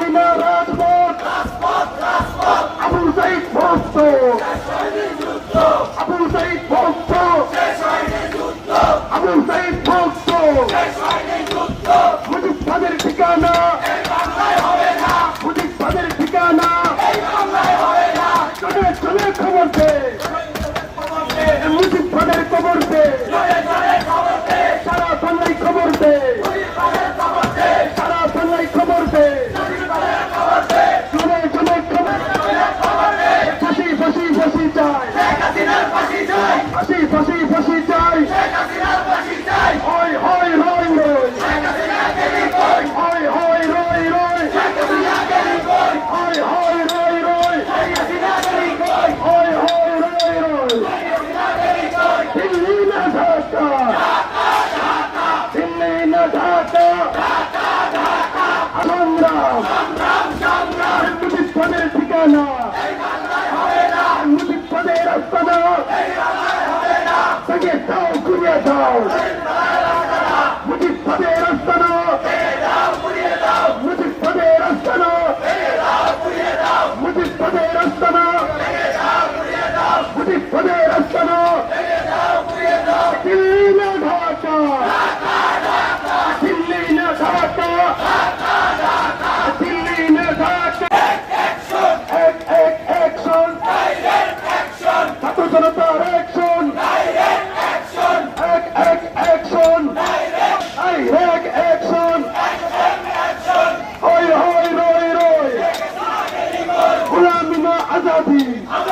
হাসিনা রাজপথ আবু সাইদ ভক্ত আবু সাইদ ভক্ত আবু সাইদ ভক্ত মুজিব ভাইয়ের ঠিকানা মুজিব ভাইয়ের ঠিকানা চলে চলে খবর দে মুজিব ভাইয়ের খবর দে সারা বাংলায় খবর দে সারা বাংলায় খবর দে চলে চলে খবর ফাঁসি ফাঁসি ফাঁসি চাই ফাঁসি ফাঁসি ফাঁসি চাই হয় হয় রয় রয় হয় হয় রয় রয় হয় হয় রয় রয় হয় হয় রয় রয় দিল্লি না ঢাকা দিল্লি না ঢাকা সংগ্রাম মুজিব ভাইয়ের ঠিকানা